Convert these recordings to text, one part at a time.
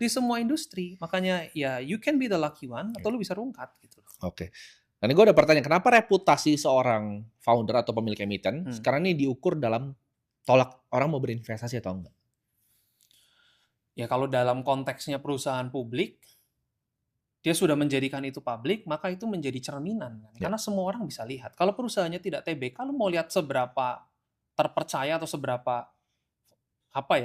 Di semua industri. Makanya ya you can be the lucky one atau lu bisa rungkat gitu. Oke. Nah, ini gue ada pertanyaan, kenapa reputasi seorang founder atau pemilik emiten sekarang ini diukur dalam tolak orang mau berinvestasi atau enggak? Ya kalau dalam konteksnya perusahaan publik, dia sudah menjadikan itu publik, maka itu menjadi cerminan. Karena semua orang bisa lihat. Kalau perusahaannya tidak TBK, lu mau lihat seberapa terpercaya atau seberapa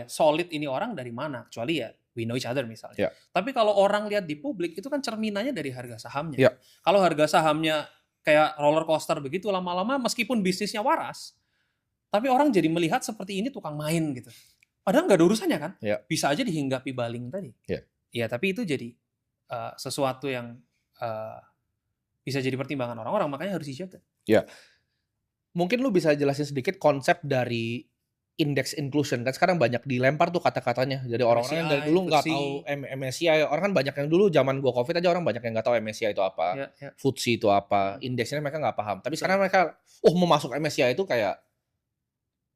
solid ini orang dari mana? Kecuali ya we know each other misalnya. Tapi kalau orang lihat di publik, itu kan cerminannya dari harga sahamnya. Kalau harga sahamnya kayak roller coaster begitu, lama-lama meskipun bisnisnya waras, tapi orang jadi melihat seperti ini tukang main gitu. Padahal nggak ada urusannya kan? Bisa aja dihinggapi baling tadi. Ya, tapi itu jadi sesuatu yang bisa jadi pertimbangan orang-orang, makanya harus dijaga. Ya, mungkin lu bisa jelasin sedikit konsep dari index inclusion, kan sekarang banyak dilempar tuh kata-katanya. Jadi orang-orang yang dari dulu nggak tahu MSCI, orang kan banyak yang dulu zaman gua COVID aja orang banyak yang nggak tahu MSCI itu apa, FTSE itu apa, indeksnya mereka nggak paham. Tapi sekarang mereka, mau masuk MSCI itu kayak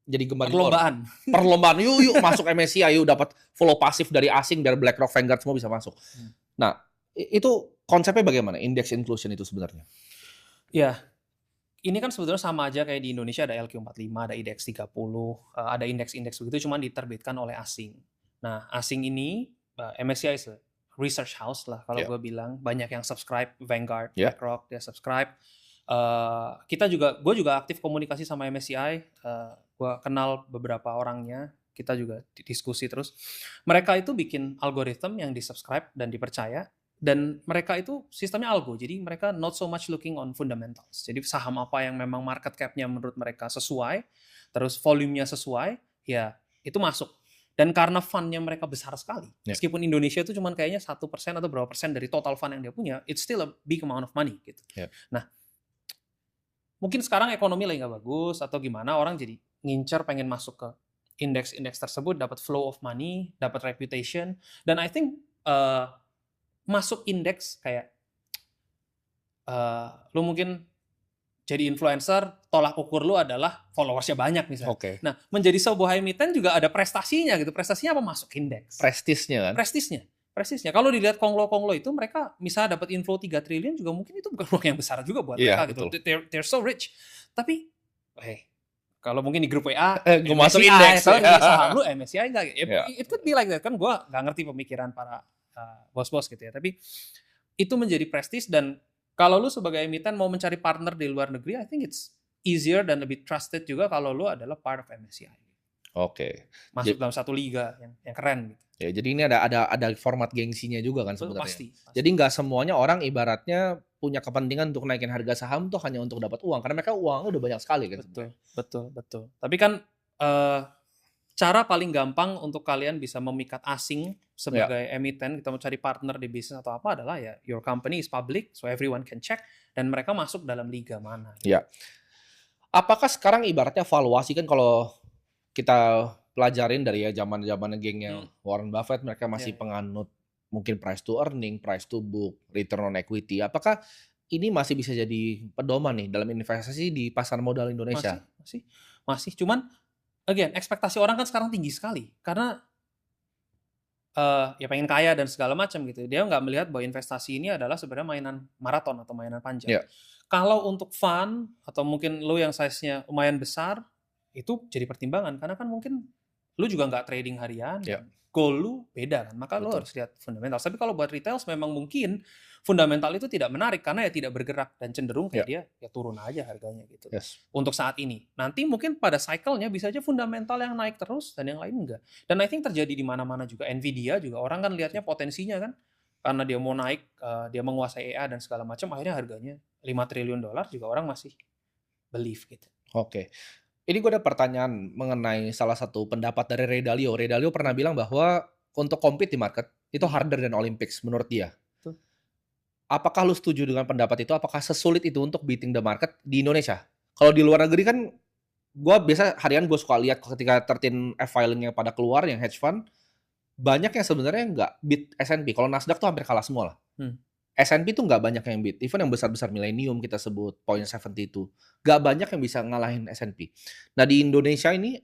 jadi gemar perlombaan. Yuk masuk MSCI, yuk dapat follow pasif dari asing, dari BlackRock, Vanguard semua bisa masuk. Nah, itu konsepnya bagaimana index inclusion itu sebenarnya? Ya, ini kan sebetulnya sama aja kayak di Indonesia ada LQ45, ada IDX 30, ada indeks-indeks begitu, cuma diterbitkan oleh asing. Nah, asing ini, MSCI is a research house lah kalau gue bilang. Banyak yang subscribe, Vanguard, BlackRock, dia subscribe. Gue juga aktif komunikasi sama MSCI, gue kenal beberapa orangnya, kita juga diskusi terus. Mereka itu bikin algoritma yang di-subscribe dan dipercaya, dan mereka itu sistemnya algo, jadi mereka not so much looking on fundamentals. Jadi saham apa yang memang market cap-nya menurut mereka sesuai, terus volume-nya sesuai, ya itu masuk. Dan karena fund-nya mereka besar sekali, meskipun Indonesia itu cuman kayaknya 1% atau berapa persen dari total fund yang dia punya, it's still a big amount of money gitu. Nah, mungkin sekarang ekonomi lagi nggak bagus atau gimana, orang jadi ngincer pengen masuk ke indeks-indeks tersebut, dapat flow of money, dapat reputation, dan I think masuk indeks kayak lu mungkin jadi influencer, tolak ukur lu adalah followersnya banyak misalnya. Nah, menjadi sebuah emiten juga ada prestasinya gitu. Prestasinya apa? Masuk indeks. Prestisnya kan? Prestisnya. Kalau dilihat konglo-konglo itu, mereka misalnya dapat inflow 3 triliun juga mungkin itu bukan uang yang besar juga buat mereka gitu. They're so rich. Tapi, kalau mungkin di grup WA, gue masuk indeks. Saham lu MSCI enggak? It could be like that. Kan gue nggak ngerti pemikiran para bos-bos gitu ya. Tapi itu menjadi prestis, dan kalau lu sebagai emiten mau mencari partner di luar negeri, I think it's easier dan lebih trusted juga kalau lu adalah part of MSCI. Masuk dalam satu liga yang keren gitu. Ya, jadi ini ada format gengsinya juga kan sebenarnya. Pasti. Jadi nggak semuanya orang ibaratnya punya kepentingan untuk naikin harga saham tuh hanya untuk dapat uang, karena mereka uangnya udah banyak sekali kan. Betul. Tapi kan cara paling gampang untuk kalian bisa memikat asing sebagai emiten, kita mau cari partner di bisnis atau apa, adalah ya your company is public, so everyone can check, dan mereka masuk dalam liga mana. Apakah sekarang ibaratnya valuasi, kan kalau kita pelajarin dari zaman-zaman gengnya Warren Buffett, mereka masih penganut mungkin price to earning, price to book, return on equity. Apakah ini masih bisa jadi pedoman nih dalam investasi di pasar modal Indonesia? Masih. Cuman again, ekspektasi orang kan sekarang tinggi sekali karena ya pengen kaya dan segala macam gitu. Dia nggak melihat bahwa investasi ini adalah sebenarnya mainan maraton atau mainan panjang. Kalau untuk fund atau mungkin lo yang size-nya lumayan besar, itu jadi pertimbangan karena kan mungkin lu juga nggak trading harian, goal lu beda kan, maka lu harus lihat fundamental. Tapi kalau buat retail memang mungkin fundamental itu tidak menarik karena ya tidak bergerak dan cenderung kayak dia ya turun aja harganya gitu. Untuk saat ini. Nanti mungkin pada cycle-nya bisa aja fundamental yang naik terus dan yang lain enggak. Dan I think terjadi di mana-mana juga. Nvidia juga orang kan lihatnya potensinya kan, karena dia mau naik, dia menguasai AI dan segala macam, akhirnya harganya $5 triliun juga orang masih believe gitu. Ini gue ada pertanyaan mengenai salah satu pendapat dari Ray Dalio. Ray Dalio pernah bilang bahwa untuk compete di market itu harder than Olympics menurut dia. Apakah lu setuju dengan pendapat itu? Apakah sesulit itu untuk beating the market di Indonesia? Kalau di luar negeri kan, gue biasa harian gue suka lihat ketika 13F filingnya pada keluar yang hedge fund, banyak yang sebenarnya nggak beat S&P. Kalau Nasdaq tuh hampir kalah semua lah. S&P tuh nggak banyak yang beat. Even yang besar-besar Millennium kita sebut, Point 72. Nggak banyak yang bisa ngalahin S&P. Nah di Indonesia ini,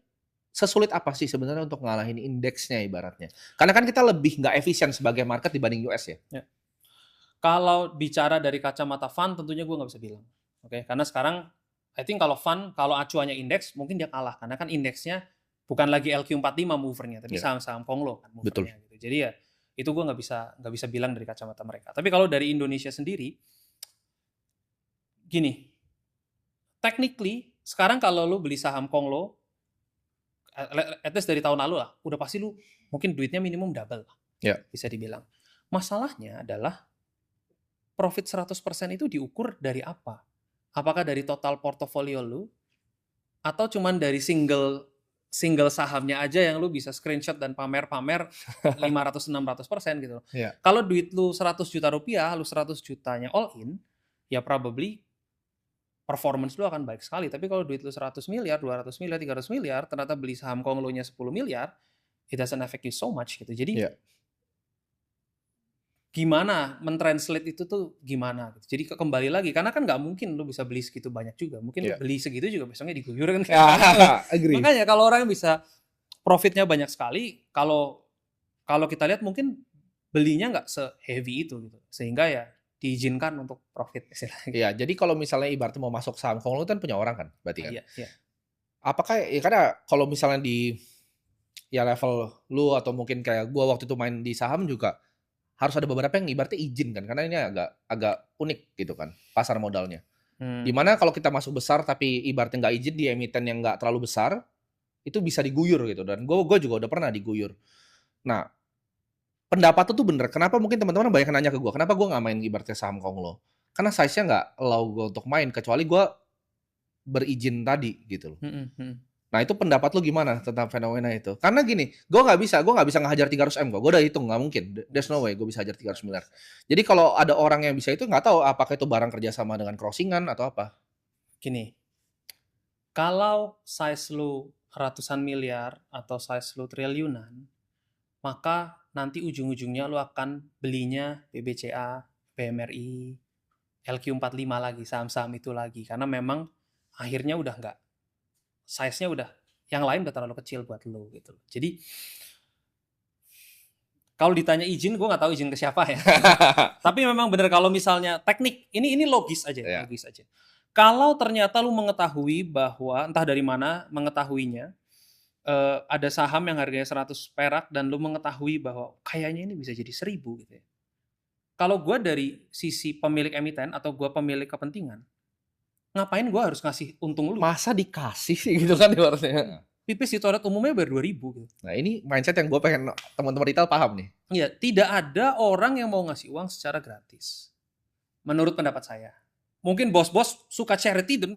sesulit apa sih sebenarnya untuk ngalahin indeksnya ibaratnya? Karena kan kita lebih nggak efisien sebagai market dibanding US ya. Ya. Kalau bicara dari kacamata fund, tentunya gue nggak bisa bilang. Oke, karena sekarang I think kalau fund, kalau acuannya indeks, mungkin dia kalah karena kan indeksnya bukan lagi LQ45 movernya, tapi saham-saham Konglo kan movernya. Gitu. Jadi ya itu gue nggak bisa bilang dari kacamata mereka. Tapi kalau dari Indonesia sendiri, gini, technically sekarang kalau lu beli saham Konglo, at least dari tahun lalu lah, udah pasti lu mungkin duitnya minimum double lah, bisa dibilang. Masalahnya adalah profit 100% itu diukur dari apa? Apakah dari total portofolio lu atau cuman dari single sahamnya aja yang lu bisa screenshot dan pamer-pamer 500-600% gitu. Kalau duit lu 100 juta rupiah, lu 100 jutanya all in, ya probably performance lu akan baik sekali. Tapi kalau duit lu 100 miliar, 200 miliar, 300 miliar, ternyata beli saham Konglo-nya 10 miliar, it doesn't affect you so much gitu. Jadi gimana mentranslate itu tuh gimana gitu. Jadi kembali lagi karena kan nggak mungkin lu bisa beli segitu banyak juga. Mungkin beli segitu juga besoknya diguyur kan. Makanya kalau orang yang bisa profitnya banyak sekali, kalau kita lihat mungkin belinya nggak se-heavy itu gitu. Sehingga ya diizinkan untuk profit istilahnya. Iya, jadi kalau misalnya ibaratnya mau masuk saham Konglo kan punya orang kan berarti kan. Iya. Apakah ya karena kalau misalnya di ya level lu atau mungkin kayak gua waktu itu main di saham juga harus ada beberapa yang ibaratnya izin kan, karena ini agak unik gitu kan pasar modalnya. Dimana kalau kita masuk besar tapi ibaratnya nggak izin di emiten yang nggak terlalu besar, itu bisa diguyur gitu. Dan gue juga udah pernah diguyur. Nah, pendapat tuh bener. Kenapa mungkin teman-teman banyak nanya ke gue, kenapa gue nggak main ibaratnya saham Konglo? Karena size-nya nggak allow gue untuk main, kecuali gue berizin tadi gitu loh. Nah itu pendapat lu gimana tentang fenomena itu? Karena gini, gue nggak bisa ngehajar 300M gue udah hitung nggak mungkin, there's no way gue bisa hajar 300 miliar. Jadi kalau ada orang yang bisa itu nggak tahu apakah itu barang kerjasama dengan crossingan atau apa. Gini, kalau size lu ratusan miliar atau size lu triliunan, maka nanti ujung-ujungnya lu akan belinya BBCA, BMRI, LQ45 lagi, saham-saham itu lagi. Karena memang akhirnya udah nggak, size-nya udah, yang lain udah terlalu kecil buat lo gitu. Jadi kalau ditanya izin, gue nggak tahu izin ke siapa ya. Tapi memang bener kalau misalnya teknik, ini logis aja, logis aja. Kalau ternyata lu mengetahui bahwa entah dari mana mengetahuinya, ada saham yang harganya 100 perak dan lu mengetahui bahwa kayaknya ini bisa jadi 1000 gitu ya. Kalau gue dari sisi pemilik emiten atau gue pemilik kepentingan, ngapain gue harus ngasih untung lu? Masa dikasih sih gitu kan ibaratnya. Pipis di toilet umumnya bayar 2.000 gitu. Nah ini mindset yang gue pengen teman-teman retail paham nih. Iya, tidak ada orang yang mau ngasih uang secara gratis. Menurut pendapat saya. Mungkin bos-bos suka charity dan